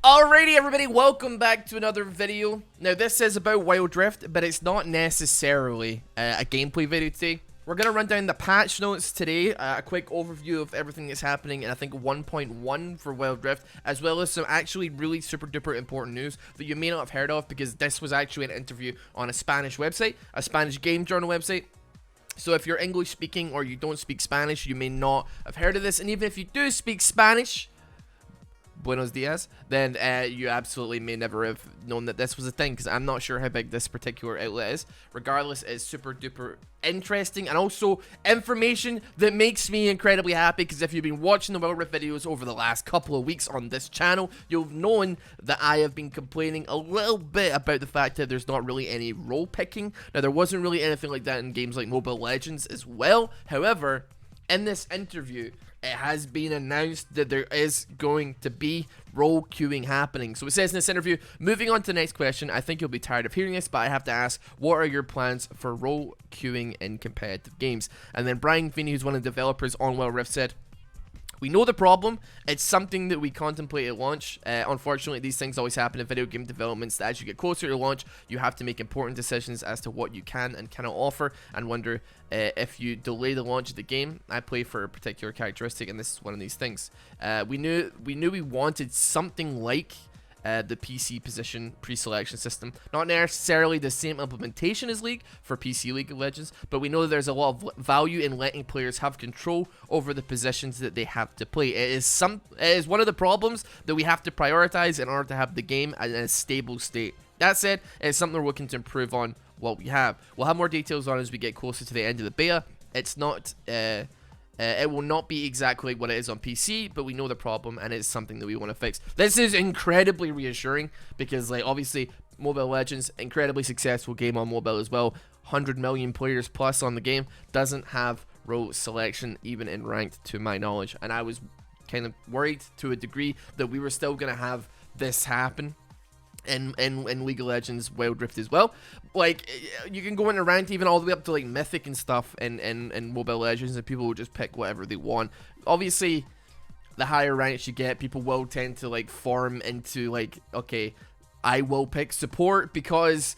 Alrighty everybody, welcome back to another video. Now this is about Wild Rift, but it's not necessarily a gameplay video today. We're going to run down the patch notes today, a quick overview of everything that's happening in I think 1.1 for Wild Rift, as well as some actually really super duper important news that you may not have heard of, because this was actually an interview on a Spanish website, a Spanish game journal website. So if you're English speaking or you don't speak Spanish, you may not have heard of this, and even if you do speak Spanish, buenos dias, then you absolutely may never have known that this was a thing, because I'm not sure how big this particular outlet is. Regardless, it's super duper interesting, and also information that makes me incredibly happy, because if you've been watching the Wild Rift videos over the last couple of weeks on this channel, you've known that I have been complaining a little bit about the fact that there's not really any role picking. Now, there wasn't really anything like that in games like Mobile Legends as well. However, in this interview, it has been announced that there is going to be role queuing happening. So it says in this interview, moving on to the next question, I think you'll be tired of hearing this, but I have to ask, what are your plans for role queuing in competitive games? And then Brian Feeney, who's one of the developers on Wild Rift, said, we know the problem. It's something that we contemplate at launch. Unfortunately, these things always happen in video game developments, that as you get closer to launch, you have to make important decisions as to what you can and cannot offer, and wonder if you delay the launch of the game. I play for a particular characteristic, and this is one of these things. We knew we wanted something like the PC position pre-selection system. Not necessarily the same implementation as League for PC League of Legends, but we know that there's a lot of value in letting players have control over the positions that they have to play. It is one of the problems that we have to prioritize in order to have the game in a stable state. That said, it's something we're looking to improve on what we have. We'll have more details on as we get closer to the end of the beta. It's not it will not be exactly what it is on PC, but we know the problem, and it's something that we want to fix. This is incredibly reassuring, because, like, obviously, Mobile Legends, incredibly successful game on mobile as well. 100 million players plus on the game, doesn't have role selection, even in ranked, to my knowledge. And I was kind of worried to a degree that we were still going to have this happen in League of Legends Wild Rift as well. Like, you can go into ranked even all the way up to like Mythic and stuff in Mobile Legends, and people will just pick whatever they want. Obviously, the higher ranks you get, people will tend to like form into like, okay, I will pick support because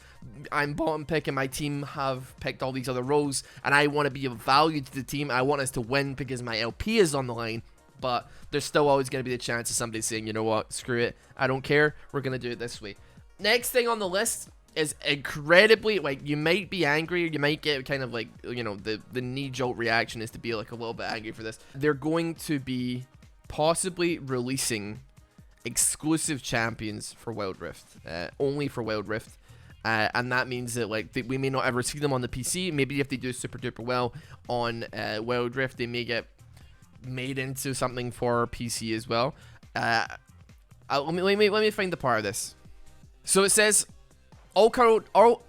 I'm bottom pick and my team have picked all these other roles, and I want to be of value to the team. I want us to win because my LP is on the line. But there's still always going to be the chance of somebody saying, you know what, screw it, I don't care, we're going to do it this way. Next thing on the list is incredibly, like, you might be angry, or you might get kind of like, you know, the knee-jolt reaction is to be like a little bit angry for this. They're going to be possibly releasing exclusive champions for Wild Rift, only for Wild Rift. And that means that, like, we may not ever see them on the PC. Maybe if they do super duper well on Wild Rift, they may get made into something for PC as well. Let me find the part of this. So it says all current Wild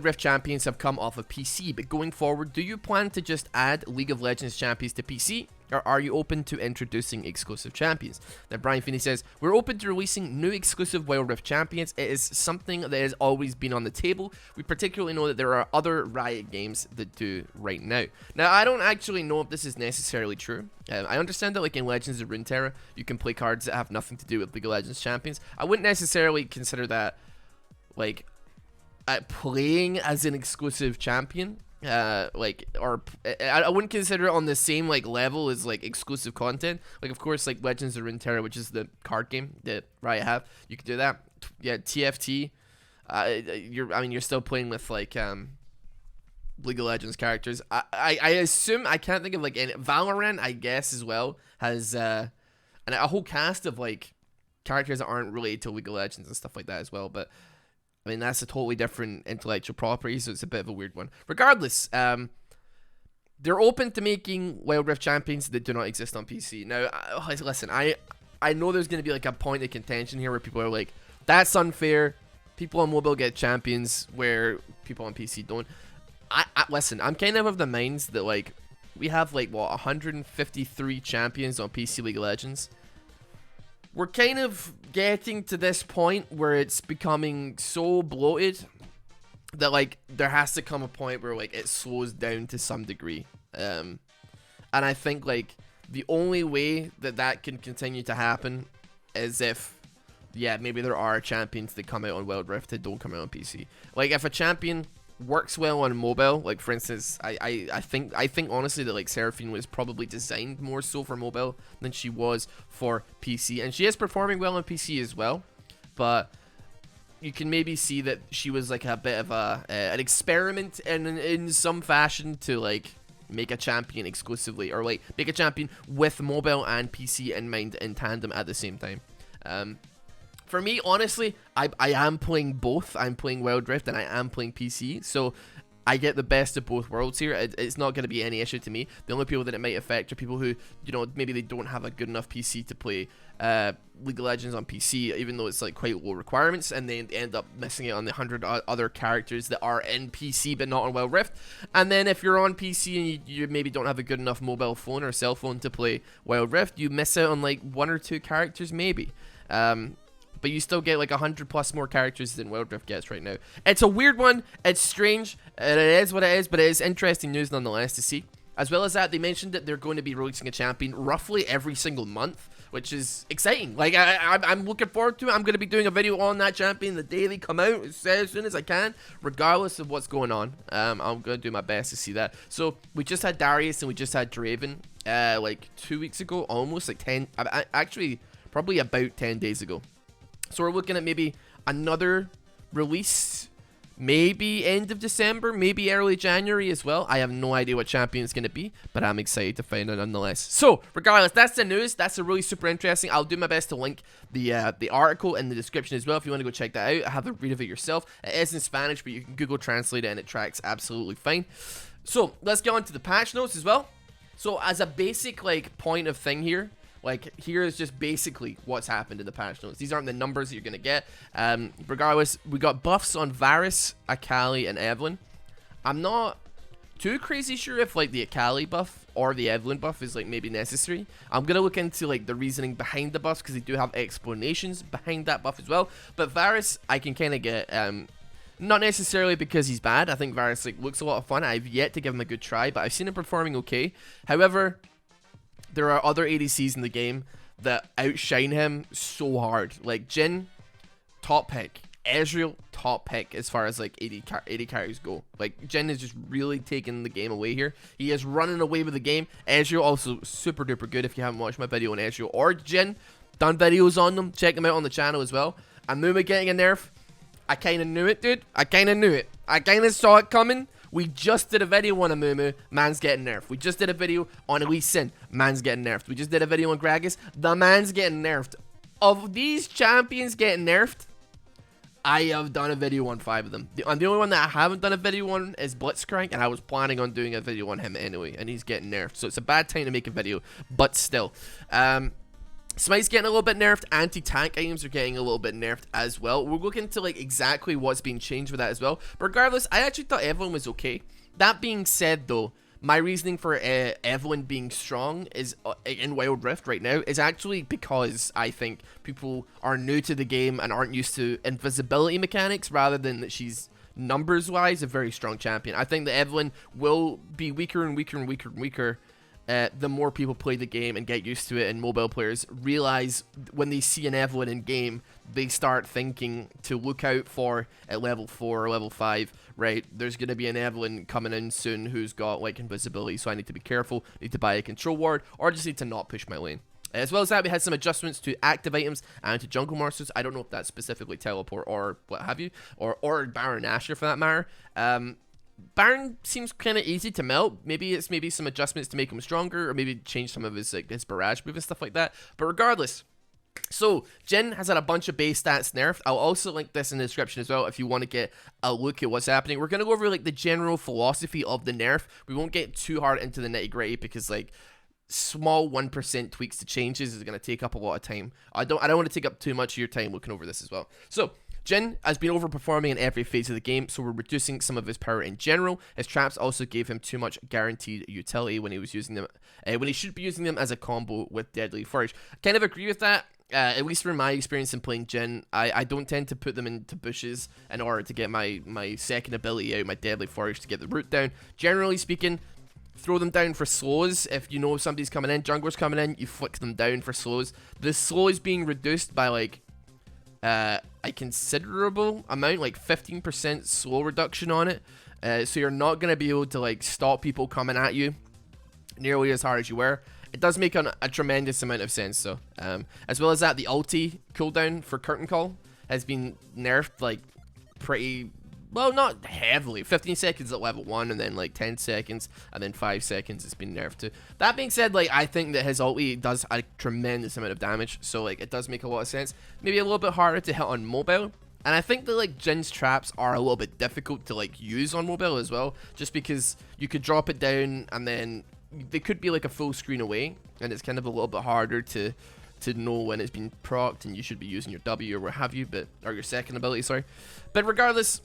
Rift champions have come off of PC, but going forward, do you plan to just add League of Legends champions to PC, or are you open to introducing exclusive champions? Then Brian Feeney says, we're open to releasing new exclusive Wild Rift champions. It is something that has always been on the table. We particularly know that there are other Riot games that do right now. Now, I don't actually know if this is necessarily true. I understand that, like, in Legends of Runeterra, you can play cards that have nothing to do with League of Legends champions. I wouldn't necessarily consider that, like, playing as an exclusive champion. I wouldn't consider it on the same like level as like exclusive content. Like, of course, like Legends of Runeterra, which is the card game that Riot have, you can do that. Yeah, TFT. You're still playing with like League of Legends characters. I assume, I can't think of like any. Valorant, I guess, as well has and a whole cast of like characters that aren't related to League of Legends and stuff like that as well, but I mean, that's a totally different intellectual property, so it's a bit of a weird one. Regardless, they're open to making Wild Rift champions that do not exist on PC. Now, listen, I know there's going to be like a point of contention here where people are like, that's unfair. People on mobile get champions where people on PC don't. Listen, I'm kind of the minds that, like, we have like, what, 153 champions on PC League of Legends. We're kind of getting to this point where it's becoming so bloated that, like, there has to come a point where, like, it slows down to some degree. And I think, like, the only way that that can continue to happen as if, yeah, maybe there are champions that come out on Wild Rift that don't come out on PC. Like, if a champion works well on mobile, like for instance, I think honestly that like Seraphine was probably designed more so for mobile than she was for PC, and she is performing well on PC as well, but you can maybe see that she was like a bit of an experiment in some fashion to like make a champion exclusively, or like make a champion with mobile and PC in mind in tandem at the same time. For me, honestly, I am playing both. I'm playing Wild Rift and I am playing PC, so I get the best of both worlds here. It's not going to be any issue to me. The only people that it might affect are people who, you know, maybe they don't have a good enough PC to play League of Legends on PC, even though it's like quite low requirements, and they end up missing it on the 100 other characters that are in PC but not on Wild Rift. And then if you're on PC and you maybe don't have a good enough mobile phone or cell phone to play Wild Rift, you miss out on like 1 or 2 characters maybe. But you still get like 100 plus more characters than Wild Rift gets right now. It's a weird one. It's strange. And it is what it is, but it is interesting news nonetheless to see. As well as that, they mentioned that they're going to be releasing a champion roughly every single month, which is exciting. Like, I'm looking forward to it. I'm going to be doing a video on that champion the day they come out as soon as I can, regardless of what's going on. I'm going to do my best to see that. So, we just had Darius and we just had Draven, like 2 weeks ago, almost, like 10, actually, probably about 10 days ago. So we're looking at maybe another release, maybe end of December, maybe early January as well. I have no idea what champion it's going to be, but I'm excited to find out nonetheless. So regardless, that's the news. That's a really super interesting. I'll do my best to link the article in the description as well if you want to go check that out. Have a read of it yourself. It is in Spanish, but you can Google Translate it and it tracks absolutely fine. So let's get on to the patch notes as well. So as a basic like point of thing here, like, here is just basically what's happened in the patch notes. These aren't the numbers that you're going to get. Regardless, we got buffs on Varus, Akali, and Evelynn. I'm not too crazy sure if, like, the Akali buff or the Evelynn buff is, like, maybe necessary. I'm going to look into, like, the reasoning behind the buffs because they do have explanations behind that buff as well. But Varus, I can kind of get... not necessarily because he's bad. I think Varus, like, looks a lot of fun. I've yet to give him a good try, but I've seen him performing okay. However... there are other ADCs in the game that outshine him so hard. Like, Jhin, top pick. Ezreal, top pick as far as, like, AD carries go. Like, Jhin is just really taking the game away here. He is running away with the game. Ezreal also super duper good. If you haven't watched my video on Ezreal or Jhin, done videos on them. Check them out on the channel as well. Amuma getting a nerf. I kind of knew it, dude. I kind of knew it. I kind of saw it coming. We just did a video on Amumu, man's getting nerfed. We just did a video on Lee Sin, man's getting nerfed. We just did a video on Gragas, the man's getting nerfed. Of these champions getting nerfed, I have done a video on 5 of them. The only one that I haven't done a video on is Blitzcrank, and I was planning on doing a video on him anyway, and he's getting nerfed. So it's a bad time to make a video, but still. Smite's getting a little bit nerfed. Anti-tank items are getting a little bit nerfed as well. We'll look into like exactly what's being changed with that as well. But regardless, I actually thought Evelynn was okay. That being said though, my reasoning for Evelynn being strong is in Wild Rift right now is actually because I think people are new to the game and aren't used to invisibility mechanics, rather than that she's numbers-wise a very strong champion. I think that Evelynn will be weaker and weaker and weaker and weaker the more people play the game and get used to it, and mobile players realize when they see an Evelynn in game, they start thinking to look out for at level 4 or level 5, right? There's going to be an Evelynn coming in soon who's got like invisibility, so I need to be careful, need to buy a control ward, or just need to not push my lane. As well as that, we had some adjustments to active items and to jungle monsters. I don't know if that's specifically teleport or what have you, or Baron Asher for that matter. Baron seems kind of easy to melt. Maybe it's some adjustments to make him stronger, or maybe change some of his like his barrage move and stuff like that. But regardless, so Jhin has had a bunch of base stats nerfed. I'll also link this in the description as well if you want to get a look at what's happening. We're gonna go over like the general philosophy of the nerf. We won't get too hard into the nitty gritty because like small 1% tweaks to changes is gonna take up a lot of time. I don't want to take up too much of your time looking over this as well. So Jhin has been overperforming in every phase of the game, so we're reducing some of his power in general. His traps also gave him too much guaranteed utility when he was using them, when he should be using them as a combo with Deadly Flourish. I kind of agree with that. At least from my experience in playing Jhin, I don't tend to put them into bushes in order to get my second ability out, my Deadly Flourish, to get the root down. Generally speaking, throw them down for slows. If you know somebody's coming in, jungler's coming in, you flick them down for slows. The slow is being reduced by like a considerable amount, like 15% slow reduction on it. So you're not going to be able to like stop people coming at you nearly as hard as you were. It does make a tremendous amount of sense though. As well as that, the ulti cooldown for curtain call has been nerfed like pretty, well, not heavily. 15 seconds at level 1, and then like 10 seconds, and then 5 seconds it's been nerfed to. That being said, like, I think that his ulti does a tremendous amount of damage, so like it does make a lot of sense. Maybe a little bit harder to hit on mobile, and I think that like Jin's traps are a little bit difficult to like use on mobile as well, just because you could drop it down and then they could be like a full screen away, and it's kind of a little bit harder to know when it's been procced, and you should be using your W or what have you, or your second ability, sorry. But regardless,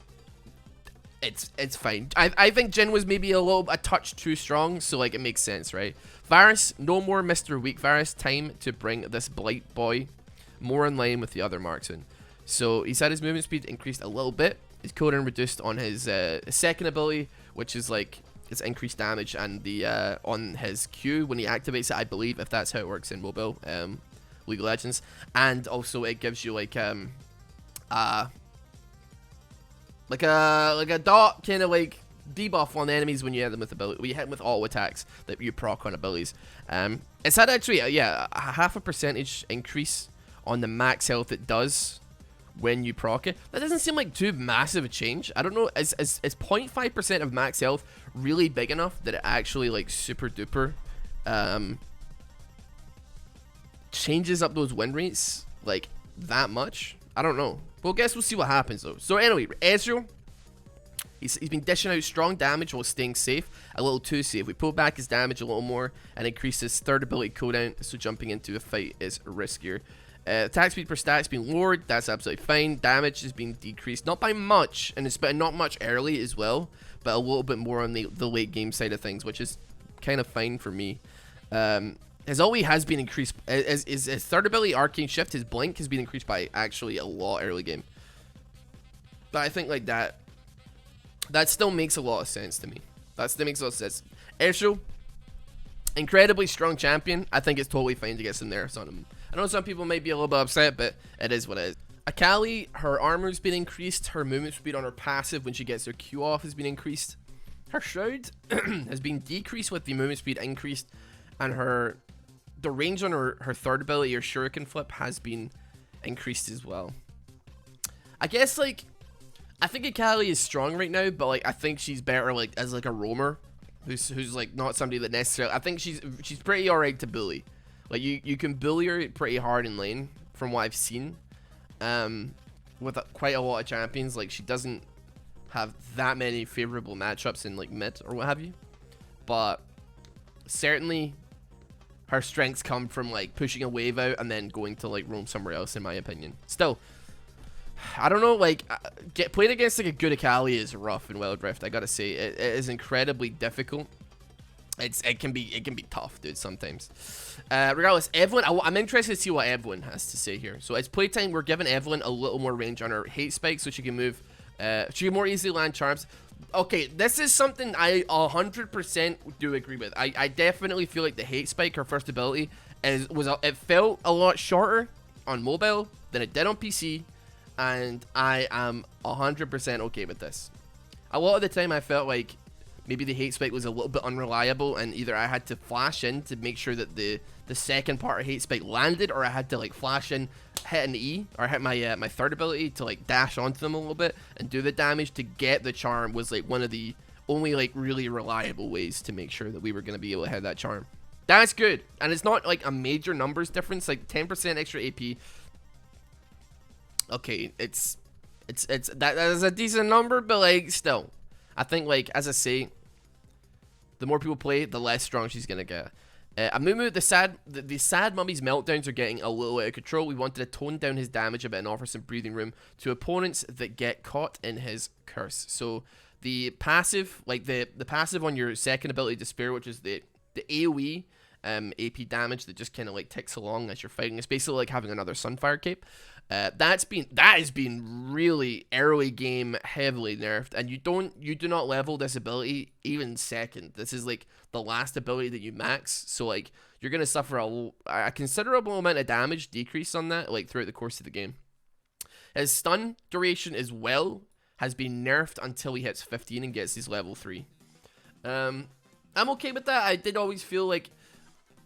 it's fine. I think Jin was maybe a touch too strong, so like it makes sense, right? Varus, no more Mr. Weak Varus. Time to bring this Blight boy more in line with the other marksmen. So he's had his movement speed increased a little bit. His cooldown reduced on his second ability, which is like his increased damage, and the on his Q when he activates it, I believe, if that's how it works in mobile League of Legends. And also it gives you like a dot kind of like debuff on the enemies when you hit them with ability. When you hit them with auto attacks that you proc on abilities. It's had actually a 0.5% increase on the max health it does when you proc it. That doesn't seem like too massive a change. I don't know. Is 0.5% of max health really big enough that it actually like super duper changes up those win rates like that much? I don't know. Well, guess we'll see what happens though. So anyway, Ezreal, he's been dishing out strong damage while staying safe, a little too safe. We pull back his damage a little more and increase his third ability cooldown, so jumping into a fight is riskier. Attack speed per stat has been lowered. That's absolutely fine. Damage has been decreased, not by much, and it's not much early as well, but a little bit more on the late game side of things, which is kind of fine for me. His ulti has been increased. His third ability, Arcane Shift, his blink has been increased by actually a lot early game. But I think like that still makes a lot of sense to me. That still makes a lot of sense. Ezreal, incredibly strong champion. I think it's totally fine to get some nerfs on him. I know some people might be a little bit upset, but it is what it is. Akali, her armor's been increased. Her movement speed on her passive when she gets her Q off has been increased. Her Shroud has been decreased with the movement speed increased, and the range on her third ability, her Shuriken Flip, has been increased as well. I guess like I think Akali is strong right now, but like I think she's better like as like a roamer, who's like not somebody that necessarily. I think she's pretty alright to bully. Like you can bully her pretty hard in lane from what I've seen. With quite a lot of champions, like she doesn't have that many favorable matchups in like mid or what have you, but certainly her strengths come from like pushing a wave out and then going to like roam somewhere else, in my opinion. Still, I don't know, like playing against like a good Akali is rough in Wild Rift. I gotta say it is incredibly difficult. It can be tough, dude, sometimes. Regardless, Evelynn, I'm interested to see what Evelynn has to say here. So it's playtime. We're giving Evelynn a little more range on her hate spike, so she can move. She can more easily land charms. Okay, this is something I 100% do agree with. I definitely feel like the hate spike, her first ability, it felt a lot shorter on mobile than it did on PC, and I am 100% okay with this. A lot of the time I felt like maybe the hate spike was a little bit unreliable, and either I had to flash in to make sure that the second part of hate spike landed, or I had to like flash in, hit an E, or hit my my third ability to like dash onto them a little bit and do the damage to get the charm, was like one of the only like really reliable ways to make sure that we were going to be able to hit that charm. That's good, and it's not like a major numbers difference, like 10% extra AP. Okay, that is a decent number, but like still, I think like as I say, the more people play, the less strong she's gonna get. Amumu, the sad mummy's meltdowns are getting a little out of control. We wanted to tone down his damage a bit and offer some breathing room to opponents that get caught in his curse. So the passive, like the passive on your second ability, Despair, which is the AoE AP damage that just kind of like ticks along as you're fighting. It's basically like having another Sunfire cape. That has been really early game heavily nerfed, and you do not level this ability even second. This is like the last ability that you max, so like you're gonna suffer a considerable amount of damage decrease on that like throughout the course of the game. His stun duration as well has been nerfed until he hits 15 and gets his level 3. I'm okay with that. I did always feel like,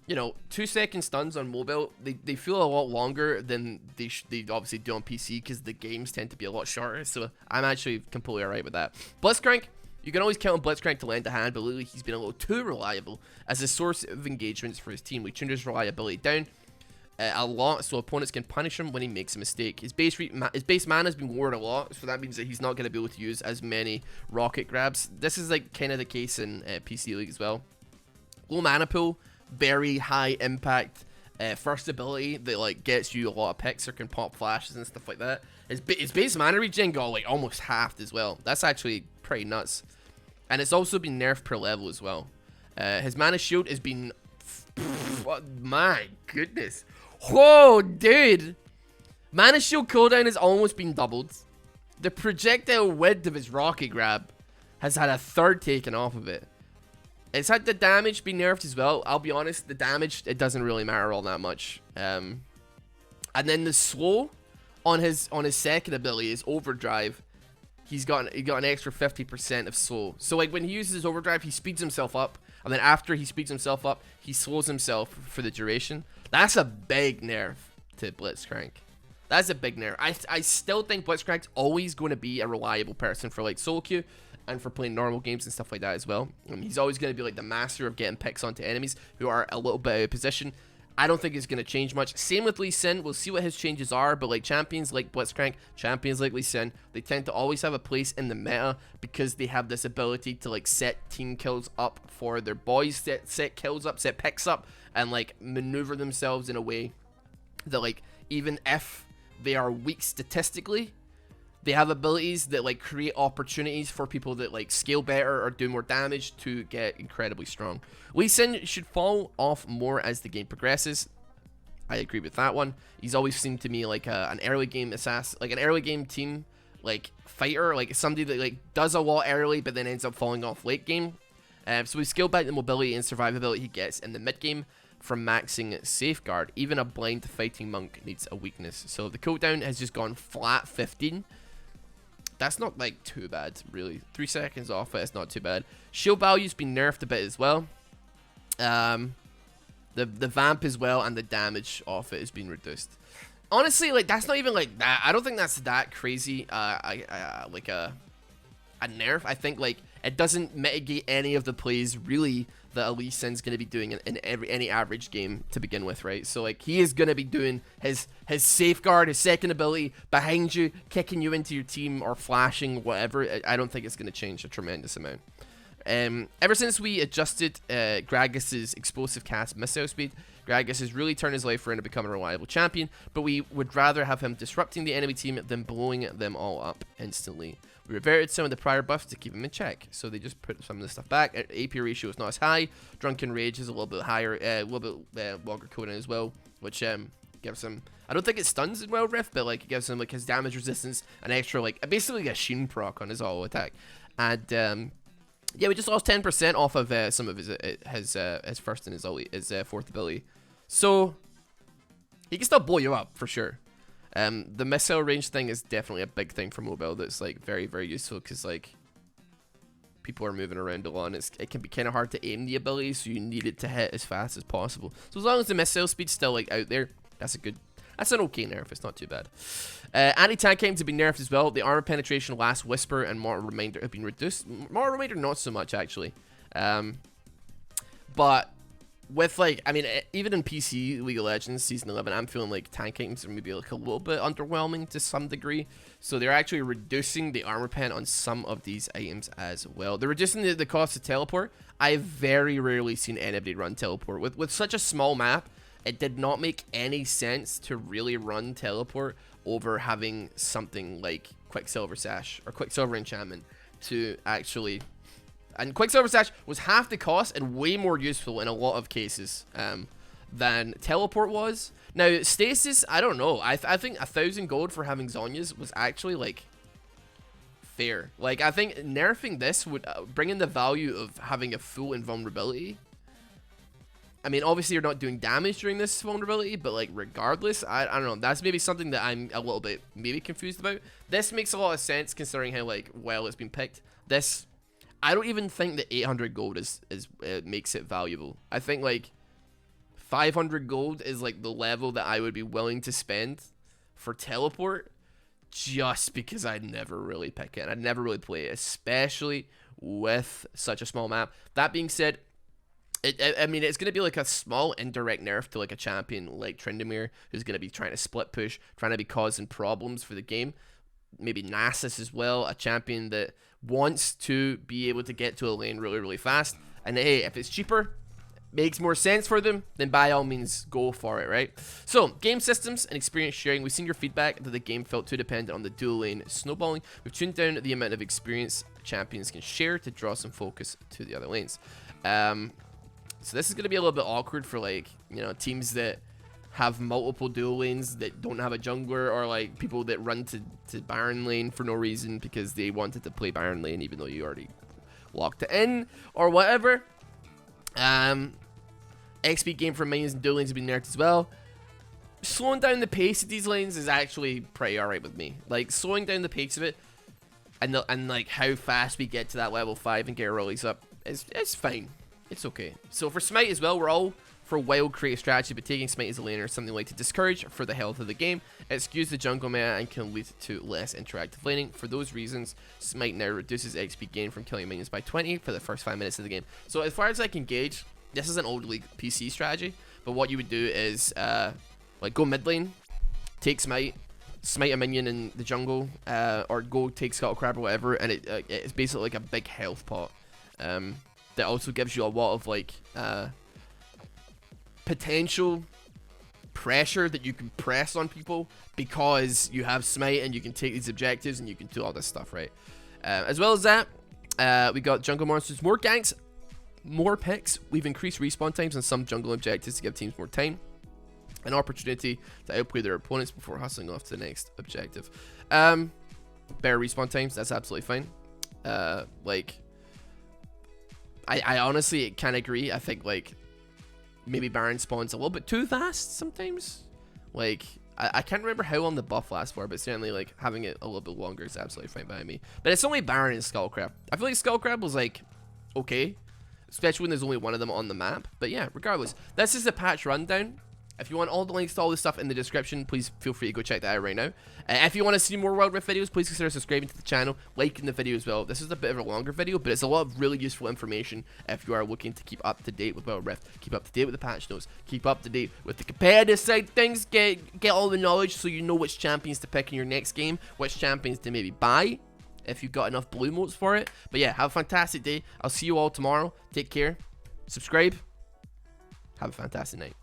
you know, 2-second stuns on mobile, they feel a lot longer than they obviously do on PC because the games tend to be a lot shorter. So I'm actually completely alright with that. Blitzcrank, you can always count on Blitzcrank to lend a hand, but lately he's been a little too reliable as a source of engagements for his team. We tuned his reliability down a lot so opponents can punish him when he makes a mistake. His base mana has been lowered a lot, so that means that he's not going to be able to use as many rocket grabs. This is like kind of the case in PC League as well. Low mana pool, very high impact first ability that like gets you a lot of picks or can pop flashes and stuff like that. His base mana regen got like almost halved as well. That's actually pretty nuts, and it's also been nerfed per level as well. His mana shield has been, my goodness, whoa dude, mana shield cooldown has almost been doubled. The projectile width of his rocket grab has had a third taken off of it. It's had the damage be nerfed as well. I'll be honest, the damage, it doesn't really matter all that much. And then the slow on his second ability is overdrive. He got an extra 50% of slow. So like when he uses his overdrive, he speeds himself up, and then after he speeds himself up, he slows himself for the duration. That's a big nerf to Blitzcrank. That's a big nerf. I still think Blitzcrank's always going to be a reliable person for like solo queue and for playing normal games and stuff like that as well. He's always going to be like the master of getting picks onto enemies who are a little bit out of position. I don't think it's going to change much. Same with Lee Sin. We'll see what his changes are, but like champions like Blitzcrank, champions like Lee Sin, they tend to always have a place in the meta because they have this ability to like set team kills up for their boys, set kills up, set picks up, and like maneuver themselves in a way that like even if they are weak statistically, they have abilities that like create opportunities for people that like scale better or do more damage to get incredibly strong. Lee Sin should fall off more as the game progresses. I agree with that one. He's always seemed to me like an early game assassin, like an early game team like fighter, like somebody that like does a lot early but then ends up falling off late game. So we scale back the mobility and survivability he gets in the mid game from maxing Safeguard. Even a blind fighting monk needs a weakness. So the cooldown has just gone flat 15. That's not like too bad, really. 3 seconds off it, it's not too bad. Shield value's been nerfed a bit as well. The vamp as well, and the damage off it has been reduced. Honestly, like that's not even like that. I don't think that's that crazy. Like a nerf. I think like it doesn't mitigate any of the plays really that Lee Sin's going to be doing in any average game to begin with, right? So like he is going to be doing his safeguard, his second ability behind you, kicking you into your team or flashing, whatever. I don't think it's going to change a tremendous amount. Ever since we adjusted Gragas' explosive cast missile speed, Gragas has really turned his life around to become a reliable champion, but we would rather have him disrupting the enemy team than blowing them all up instantly. We reverted some of the prior buffs to keep him in check, so they just put some of the stuff back. AP ratio is not as high. Drunken Rage is a little bit higher, a little bit longer cooldown as well, which gives him, I don't think it stuns as well, Rift, but like it gives him like his damage resistance, an extra like basically a Sheen proc on his auto attack. And yeah, we just lost 10% off of some of his first and his fourth ability, so he can still blow you up for sure. The missile range thing is definitely a big thing for mobile that's like very, very useful because like people are moving around a lot and it can be kind of hard to aim the ability, so you need it to hit as fast as possible. So as long as the missile speed's still like out there, that's an okay nerf. It's not too bad. Anti-tank items have been nerfed as well. The armor penetration, last whisper, and mortal reminder have been reduced. Mortal reminder not so much actually, but with like, I mean, even in PC League of Legends Season 11, I'm feeling like tank items are maybe like a little bit underwhelming to some degree. So they're actually reducing the armor pen on some of these items as well. They're reducing the cost of teleport. I've very rarely seen anybody run teleport. With such a small map, it did not make any sense to really run teleport over having something like Quicksilver Sash or Quicksilver Enchantment to actually And Quicksilver Sash was half the cost and way more useful in a lot of cases than Teleport was. Now, Stasis, I don't know. I think 1,000 gold for having Zhonya's was actually, like, fair. Like, I think nerfing this would bring in the value of having a full invulnerability. I mean, obviously, you're not doing damage during this vulnerability, but, like, regardless, I don't know. That's maybe something that I'm a little bit maybe confused about. This makes a lot of sense considering how, like, well it's been picked. This, I don't even think that 800 gold makes it valuable. I think, like, 500 gold is, like, the level that I would be willing to spend for Teleport just because I'd never really pick it. I'd never really play it, especially with such a small map. That being said, I mean, it's going to be like a small indirect nerf to like a champion like Tryndamere, who's going to be trying to split push, trying to be causing problems for the game. Maybe Nasus as well, a champion that wants to be able to get to a lane really, really fast. And hey, if it's cheaper, makes more sense for them, then by all means go for it, right? So, game systems and experience sharing. We've seen your feedback that the game felt too dependent on the dual lane snowballing. We've tuned down the amount of experience champions can share to draw some focus to the other lanes. So this is going to be a little bit awkward for, like, you know, teams that have multiple dual lanes that don't have a jungler, or like people that run to Baron lane for no reason because they wanted to play Baron lane even though you already locked it in or whatever. XP gain from minions and dual lanes have been nerfed as well. Slowing down the pace of these lanes is actually pretty alright with me. Like, slowing down the pace of it and like how fast we get to that level 5 and get our rollies up it's fine. It's okay. So for Smite as well, we're all for wild creative strategy, but taking Smite as a laner is something like to discourage for the health of the game. It skews the jungle meta and can lead to less interactive laning. For those reasons, Smite now reduces XP gain from killing minions by 20 for the first 5 minutes of the game. So as far as I can gauge, this is an old league PC strategy, but what you would do is like go mid lane, take Smite a minion in the jungle, or go take Scuttle Crab or whatever, and it's basically like a big health pot. That also gives you a lot of like potential pressure that you can press on people because you have Smite and you can take these objectives and you can do all this stuff, right? As well as that, we got jungle monsters, more ganks, more picks. We've increased respawn times on some jungle objectives to give teams more time, an opportunity to outplay their opponents before hustling off to the next objective. Better respawn times, that's absolutely fine. Like, I honestly kind of agree. I think, like, maybe Baron spawns a little bit too fast sometimes. Like, I can't remember how long the buff lasts for, but certainly, like, having it a little bit longer is absolutely fine by me. But it's only Baron and Skullcrab. I feel like Skullcrab was, like, okay, especially when there's only one of them on the map. But yeah, regardless, this is the patch rundown. If you want all the links to all this stuff in the description, please feel free to go check that out right now. If you want to see more Wild Rift videos, please consider subscribing to the channel, liking the video as well. This is a bit of a longer video, but it's a lot of really useful information if you are looking to keep up to date with Wild Rift, keep up to date with the patch notes, keep up to date with the competitive side of things, get all the knowledge so you know which champions to pick in your next game, which champions to maybe buy if you've got enough blue motes for it. But yeah, have a fantastic day. I'll see you all tomorrow. Take care. Subscribe. Have a fantastic night.